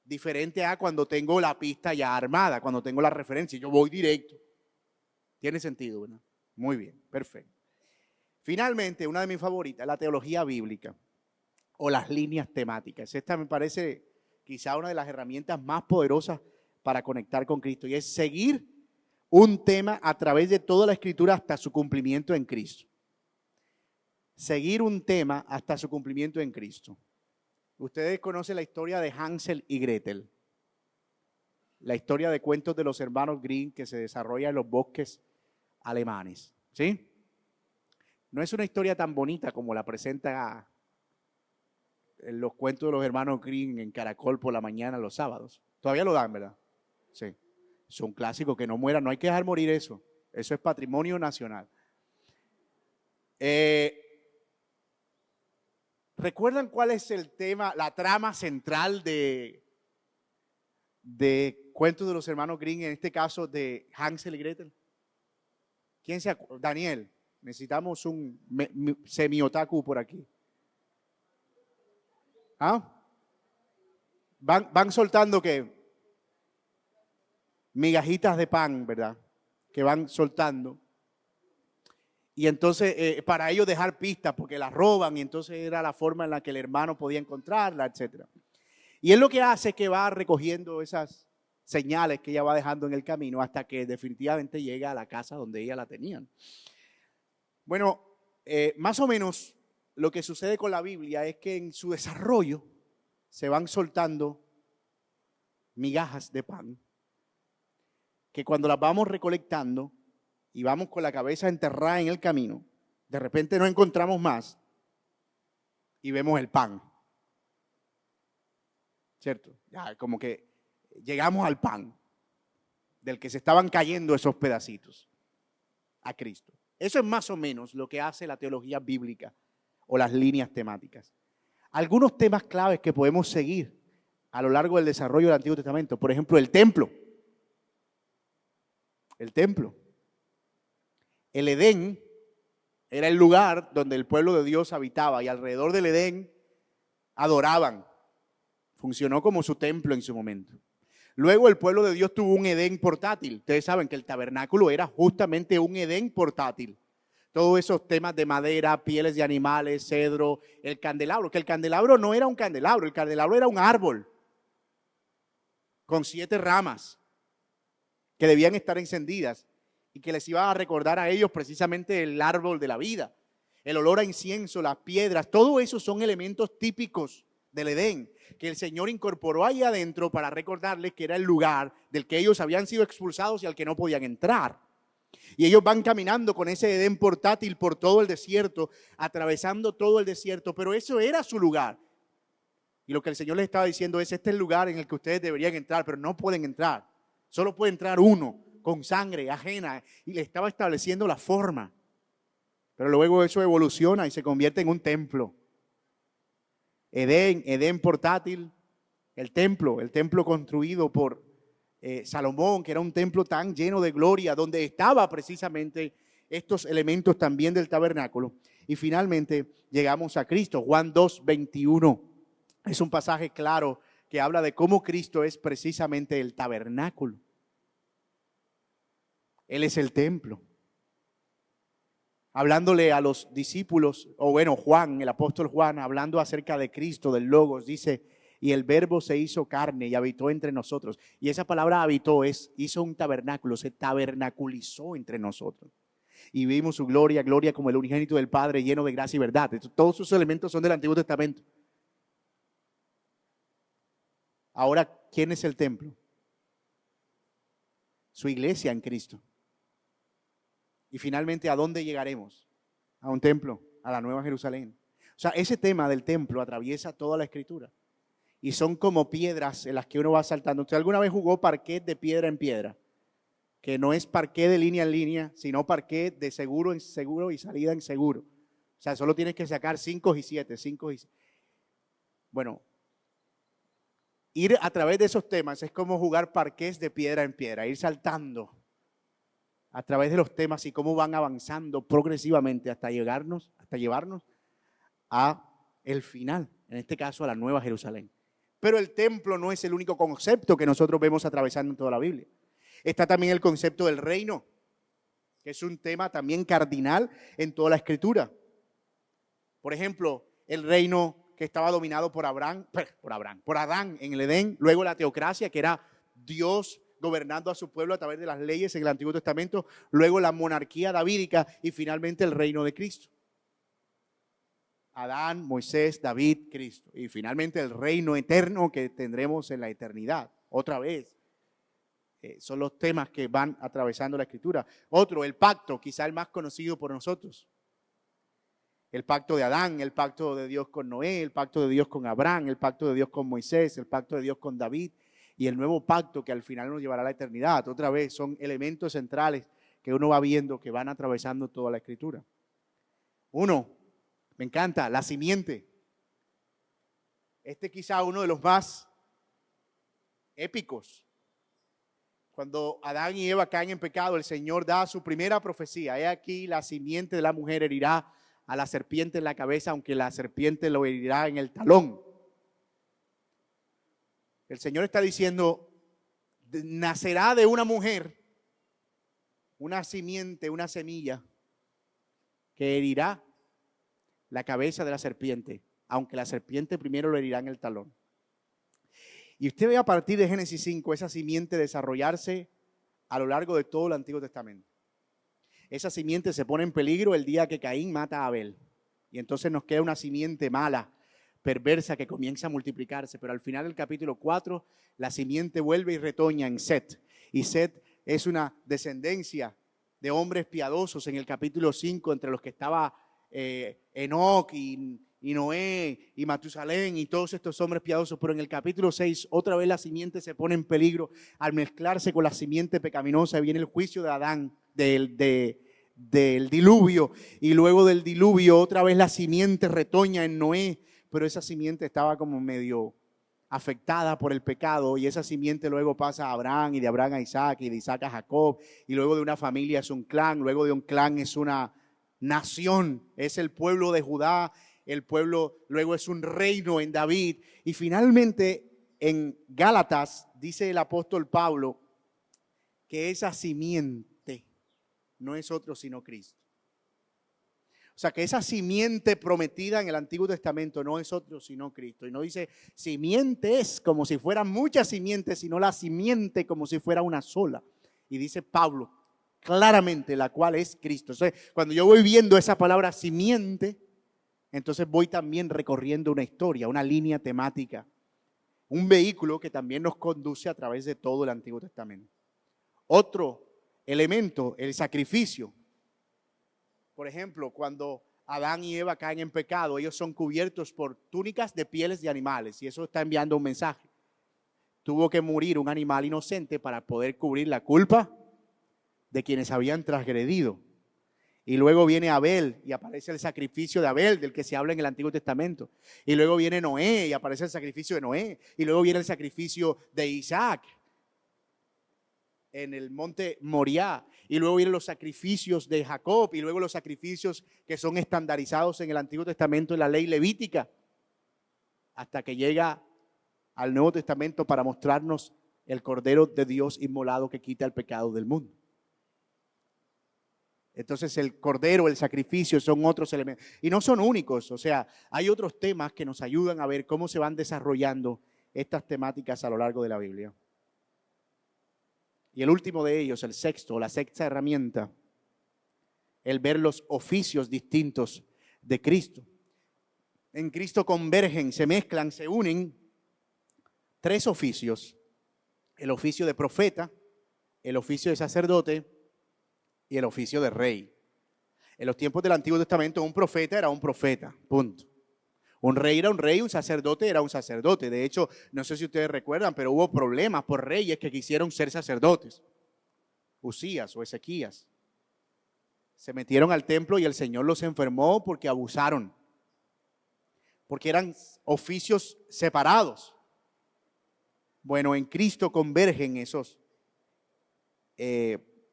Diferente a cuando tengo la pista ya armada, cuando tengo la referencia, yo voy directo. ¿Tiene sentido, verdad? Muy bien, perfecto. Finalmente, una de mis favoritas, la teología bíblica o las líneas temáticas. Esta me parece quizá una de las herramientas más poderosas para conectar con Cristo, y es seguir un tema a través de toda la Escritura hasta su cumplimiento en Cristo. Seguir un tema hasta su cumplimiento en Cristo. Ustedes conocen la historia de Hansel y Gretel, la historia de cuentos de los hermanos Grimm que se desarrolla en los bosques alemanes, ¿sí? No es una historia tan bonita como la presenta en los cuentos de los hermanos Grimm en Caracol por la mañana los sábados. Todavía lo dan, ¿verdad? Sí. Es un clásico, que no muera, no hay que dejar morir eso. Eso es patrimonio nacional. ¿Recuerdan cuál es el tema, la trama central de cuentos de los hermanos Grimm, en este caso de Hansel y Gretel? ¿Quién se acuerda? Daniel, necesitamos un semi-otaku por aquí. ¿Ah? Van soltando ¿qué? Migajitas de pan, ¿verdad? Que van soltando. Y entonces, para ellos dejar pistas, porque las roban, y entonces era la forma en la que el hermano podía encontrarla, etc. Y él lo que hace es que va recogiendo esas señales que ella va dejando en el camino hasta que definitivamente llega a la casa donde ella la tenían. Bueno, más o menos lo que sucede con la Biblia es que en su desarrollo se van soltando migajas de pan, que cuando las vamos recolectando y vamos con la cabeza enterrada en el camino, de repente no encontramos más y vemos el pan. ¿Cierto? Ya como que llegamos al pan del que se estaban cayendo esos pedacitos, a Cristo. Eso es más o menos lo que hace la teología bíblica o las líneas temáticas. Algunos temas claves que podemos seguir a lo largo del desarrollo del Antiguo Testamento. Por ejemplo, el templo. El templo. El Edén era el lugar donde el pueblo de Dios habitaba y alrededor del Edén adoraban. Funcionó como su templo en su momento. Luego el pueblo de Dios tuvo un Edén portátil. Ustedes saben que el tabernáculo era justamente un Edén portátil. Todos esos temas de madera, pieles de animales, cedro, el candelabro. Que el candelabro no era un candelabro, el candelabro era un árbol con 7 ramas que debían estar encendidas y que les iba a recordar a ellos precisamente el árbol de la vida. El olor a incienso, las piedras, todo eso son elementos típicos del Edén, que el Señor incorporó ahí adentro para recordarles que era el lugar del que ellos habían sido expulsados y al que no podían entrar. Y ellos van caminando con ese Edén portátil por todo el desierto, atravesando todo el desierto, pero eso era su lugar. Y lo que el Señor les estaba diciendo es, este es el lugar en el que ustedes deberían entrar, pero no pueden entrar. Solo puede entrar uno con sangre ajena, y le estaba estableciendo la forma. Pero luego eso evoluciona y se convierte en un templo. Edén portátil, el templo construido por Salomón, que era un templo tan lleno de gloria, donde estaba precisamente estos elementos también del tabernáculo. Y finalmente llegamos a Cristo. Juan 2:21 es un pasaje claro que habla de cómo Cristo es precisamente el tabernáculo. Él es el templo. Hablándole a los discípulos, Juan, el apóstol Juan, hablando acerca de Cristo, del Logos, dice, y el Verbo se hizo carne y habitó entre nosotros. Y esa palabra habitó hizo un tabernáculo, se tabernaculizó entre nosotros. Y vimos su gloria como el unigénito del Padre, lleno de gracia y verdad. Todos sus elementos son del Antiguo Testamento. Ahora, ¿quién es el templo? Su iglesia en Cristo. Y finalmente, ¿a dónde llegaremos? A un templo, a la Nueva Jerusalén. O sea, ese tema del templo atraviesa toda la Escritura. Y son como piedras en las que uno va saltando. ¿Usted alguna vez jugó parquet de piedra en piedra? Que no es parquet de línea en línea, sino parquet de seguro en seguro y salida en seguro. O sea, solo tienes que sacar 5 y 7, 5 y 7. Bueno, ir a través de esos temas es como jugar parqués de piedra en piedra, ir saltando a través de los temas y cómo van avanzando progresivamente hasta llevarnos a el final, en este caso a la Nueva Jerusalén. Pero el templo no es el único concepto que nosotros vemos atravesando en toda la Biblia. Está también el concepto del reino, que es un tema también cardinal en toda la Escritura. Por ejemplo, el reino que estaba dominado por Adán en el Edén, luego la teocracia, que era Dios gobernando a su pueblo a través de las leyes en el Antiguo Testamento, luego la monarquía davídica y finalmente el reino de Cristo. Adán, Moisés, David, Cristo. Y finalmente el reino eterno que tendremos en la eternidad. Otra vez, son los temas que van atravesando la Escritura. Otro, el pacto, quizá el más conocido por nosotros. El pacto de Adán, el pacto de Dios con Noé, el pacto de Dios con Abraham, el pacto de Dios con Moisés, el pacto de Dios con David y el nuevo pacto que al final nos llevará a la eternidad. Otra vez, son elementos centrales que uno va viendo que van atravesando toda la Escritura. Uno, me encanta, la simiente. Quizá uno de los más épicos. Cuando Adán y Eva caen en pecado, el Señor da su primera profecía. He aquí, la simiente de la mujer herirá a la serpiente en la cabeza, aunque la serpiente lo herirá en el talón. El Señor está diciendo, nacerá de una mujer una simiente, una semilla que herirá la cabeza de la serpiente, aunque la serpiente primero lo herirá en el talón. Y usted ve a partir de Génesis 5 esa simiente desarrollarse a lo largo de todo el Antiguo Testamento. Esa simiente se pone en peligro el día que Caín mata a Abel. Y entonces nos queda una simiente mala, perversa, que comienza a multiplicarse. Pero al final del capítulo 4, la simiente vuelve y retoña en Set. Y Set es una descendencia de hombres piadosos en el capítulo 5, entre los que estaba Enoc y Noé y Matusalén y todos estos hombres piadosos. Pero en el capítulo 6, otra vez la simiente se pone en peligro al mezclarse con la simiente pecaminosa. Viene el juicio de Adán, de del diluvio, y luego del diluvio otra vez la simiente retoña en Noé, pero esa simiente estaba como medio afectada por el pecado, y esa simiente luego pasa a Abraham, y de Abraham a Isaac, y de Isaac a Jacob, y luego de una familia es un clan, luego de un clan es una nación, es el pueblo de Judá, el pueblo luego es un reino en David, y finalmente en Gálatas dice el apóstol Pablo que esa simiente no es otro sino Cristo. O sea, que esa simiente prometida en el Antiguo Testamento no es otro sino Cristo. Y no dice simientes como si fueran muchas simientes, sino la simiente como si fuera una sola. Y dice Pablo claramente, la cual es Cristo. Entonces, cuando yo voy viendo esa palabra simiente, entonces voy también recorriendo una historia, una línea temática, un vehículo que también nos conduce a través de todo el Antiguo Testamento. Otro elemento, el sacrificio. Por ejemplo, cuando Adán y Eva caen en pecado, ellos son cubiertos por túnicas de pieles de animales, y eso está enviando un mensaje. Tuvo que morir un animal inocente para poder cubrir la culpa de quienes habían transgredido. Y luego viene Abel y aparece el sacrificio de Abel, del que se habla en el Antiguo Testamento. Y luego viene Noé y aparece el sacrificio de Noé. Y luego viene el sacrificio de Isaac en el monte Moriah. Y luego vienen los sacrificios de Jacob. Y luego los sacrificios que son estandarizados en el Antiguo Testamento en la ley levítica. Hasta que llega al Nuevo Testamento para mostrarnos el Cordero de Dios inmolado que quita el pecado del mundo. Entonces el cordero, el sacrificio son otros elementos. Y no son únicos, o sea, hay otros temas que nos ayudan a ver cómo se van desarrollando estas temáticas a lo largo de la Biblia. Y el último de ellos, el sexto, la sexta herramienta, el ver los oficios distintos de Cristo. En Cristo convergen, se mezclan, se unen tres oficios. El oficio de profeta, el oficio de sacerdote y el oficio de rey. En los tiempos del Antiguo Testamento, un profeta era un profeta, punto. Un rey era un rey, un sacerdote era un sacerdote. De hecho, no sé si ustedes recuerdan, pero hubo problemas por reyes que quisieron ser sacerdotes. Usías o Ezequías. Se metieron al templo y el Señor los enfermó porque abusaron. Porque eran oficios separados. Bueno, en Cristo convergen esos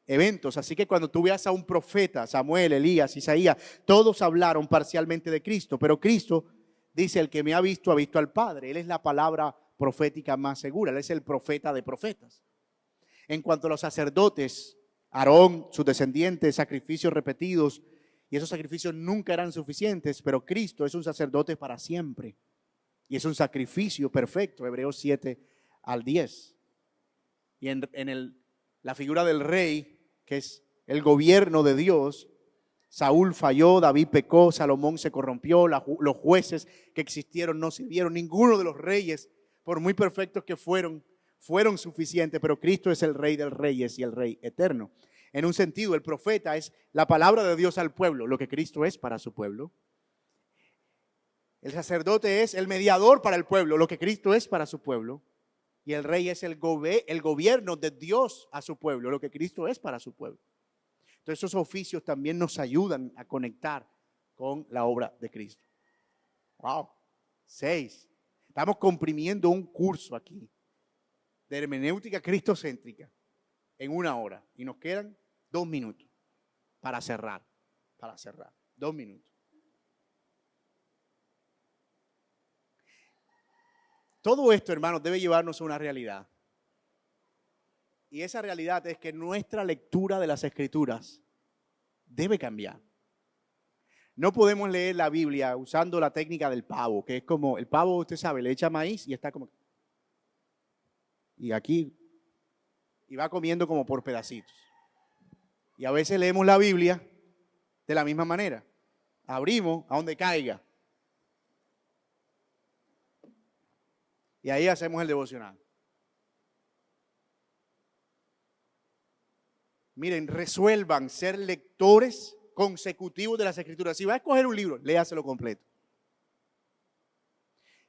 eventos. Así que cuando tú veas a un profeta, Samuel, Elías, Isaías, todos hablaron parcialmente de Cristo, pero Cristo dice: el que me ha visto al Padre. Él es la palabra profética más segura, él es el profeta de profetas. En cuanto a los sacerdotes, Aarón, sus descendientes, sacrificios repetidos, y esos sacrificios nunca eran suficientes, pero Cristo es un sacerdote para siempre, y es un sacrificio perfecto, Hebreos 7-10. Y la figura del rey, que es el gobierno de Dios, Saúl falló, David pecó, Salomón se corrompió, los jueces que existieron no sirvieron, ninguno de los reyes, por muy perfectos que fueron suficientes, pero Cristo es el Rey de reyes y el Rey eterno. En un sentido, el profeta es la palabra de Dios al pueblo, lo que Cristo es para su pueblo. El sacerdote es el mediador para el pueblo, lo que Cristo es para su pueblo. Y el rey es el gobierno de Dios a su pueblo, lo que Cristo es para su pueblo. Entonces esos oficios también nos ayudan a conectar con la obra de Cristo. Wow, 6. Estamos comprimiendo un curso aquí de hermenéutica cristocéntrica en 1 hora. Y nos quedan 2 minutos para cerrar. 2 minutos. Todo esto, hermanos, debe llevarnos a una realidad. Y esa realidad es que nuestra lectura de las Escrituras debe cambiar. No podemos leer la Biblia usando la técnica del pavo, que es como, el pavo, usted sabe, le echa maíz y está como... Y aquí, y va comiendo como por pedacitos. Y a veces leemos la Biblia de la misma manera. Abrimos a donde caiga. Y ahí hacemos el devocional. Miren, resuelvan ser lectores consecutivos de las Escrituras. Si va a escoger un libro, léaselo completo.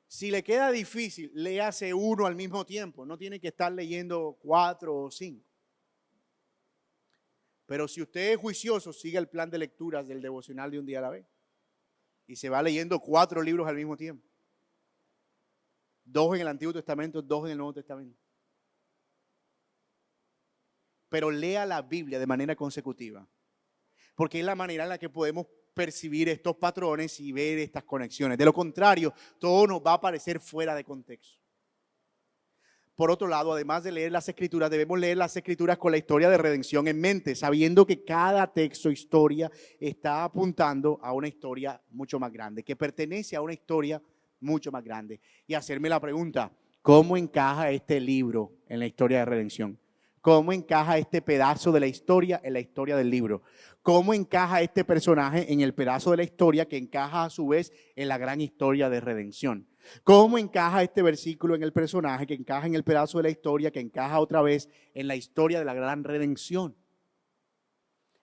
Si le queda difícil, léase uno al mismo tiempo. No tiene que estar leyendo 4 o 5. Pero si usted es juicioso, siga el plan de lecturas del devocional de un día a la vez. Y se va leyendo 4 libros al mismo tiempo. 2 en el Antiguo Testamento, 2 en el Nuevo Testamento. Pero lea la Biblia de manera consecutiva. Porque es la manera en la que podemos percibir estos patrones y ver estas conexiones. De lo contrario, todo nos va a parecer fuera de contexto. Por otro lado, además de leer las Escrituras, debemos leer las Escrituras con la historia de redención en mente, sabiendo que cada texto, historia, está apuntando a una historia mucho más grande, que pertenece a una historia mucho más grande. Y hacerme la pregunta, ¿cómo encaja este libro en la historia de redención? ¿Cómo encaja este pedazo de la historia en la historia del libro? ¿Cómo encaja este personaje en el pedazo de la historia que encaja a su vez en la gran historia de redención? ¿Cómo encaja este versículo en el personaje que encaja en el pedazo de la historia que encaja otra vez en la historia de la gran redención?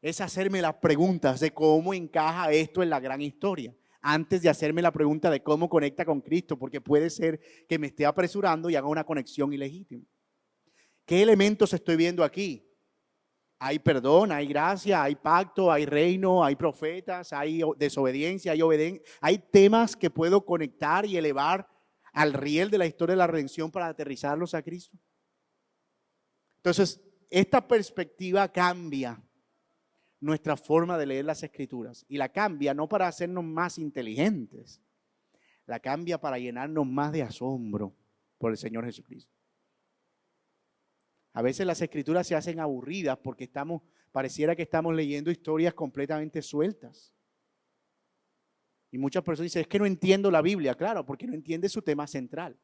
Es hacerme las preguntas de cómo encaja esto en la gran historia, antes de hacerme la pregunta de cómo conecta con Cristo, porque puede ser que me esté apresurando y haga una conexión ilegítima. ¿Qué elementos estoy viendo aquí? Hay perdón, hay gracia, hay pacto, hay reino, hay profetas, hay desobediencia, hay obediencia. Hay temas que puedo conectar y elevar al riel de la historia de la redención para aterrizarlos a Cristo. Entonces, esta perspectiva cambia nuestra forma de leer las Escrituras. Y la cambia no para hacernos más inteligentes, la cambia para llenarnos más de asombro por el Señor Jesucristo. A veces las Escrituras se hacen aburridas porque pareciera que estamos leyendo historias completamente sueltas. Y muchas personas dicen, es que no entiendo la Biblia. Claro, porque no entiende su tema central.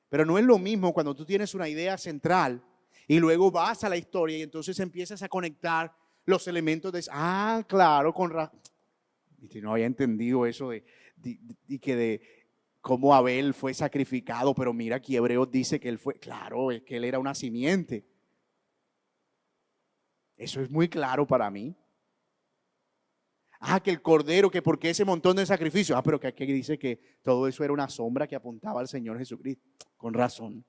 Pero no es lo mismo cuando tú tienes una idea central y luego vas a la historia y entonces empiezas a conectar los elementos de, claro, con razón. Y no había entendido eso de cómo Abel fue sacrificado, pero mira aquí Hebreos dice que él fue, claro, es que él era una simiente. Eso es muy claro para mí. Que el cordero, que por qué ese montón de sacrificios. Pero que aquí dice que todo eso era una sombra que apuntaba al Señor Jesucristo. Con razón.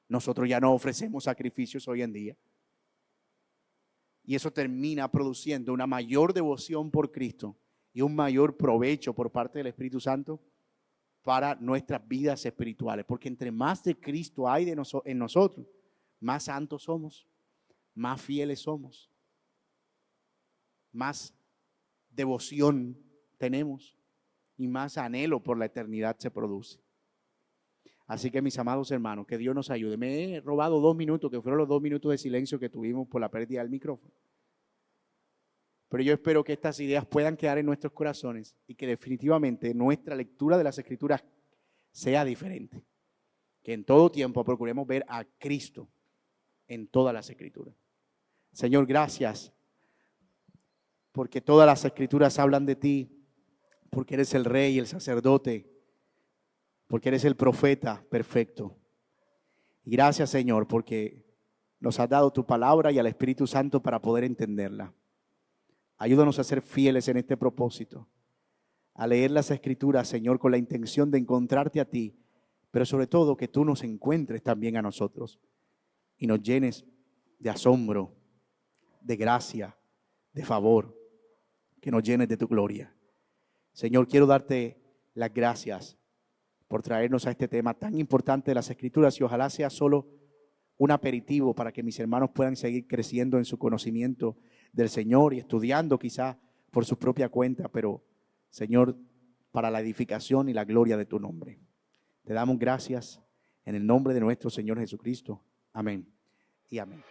Nosotros ya no ofrecemos sacrificios hoy en día. Y eso termina produciendo una mayor devoción por Cristo y un mayor provecho por parte del Espíritu Santo para nuestras vidas espirituales. Porque entre más de Cristo hay en nosotros, más santos somos, más fieles somos, más devoción tenemos y más anhelo por la eternidad se produce. Así que mis amados hermanos, que Dios nos ayude. Me he robado 2 minutos, que fueron los 2 minutos de silencio que tuvimos por la pérdida del micrófono. Pero yo espero que estas ideas puedan quedar en nuestros corazones y que definitivamente nuestra lectura de las Escrituras sea diferente. Que en todo tiempo procuremos ver a Cristo en todas las Escrituras. Señor, gracias, porque todas las Escrituras hablan de ti, porque eres el Rey, el sacerdote, porque eres el profeta perfecto. Y gracias, Señor, porque nos has dado tu palabra y al Espíritu Santo para poder entenderla. Ayúdanos a ser fieles en este propósito, a leer las Escrituras, Señor, con la intención de encontrarte a ti, pero sobre todo que tú nos encuentres también a nosotros y nos llenes de asombro, de gracia, de favor, que nos llenes de tu gloria. Señor, quiero darte las gracias por traernos a este tema tan importante de las Escrituras y ojalá sea solo un aperitivo para que mis hermanos puedan seguir creciendo en su conocimiento del Señor y estudiando quizá por su propia cuenta, pero Señor, para la edificación y la gloria de tu nombre. Te damos gracias en el nombre de nuestro Señor Jesucristo. Amén y amén.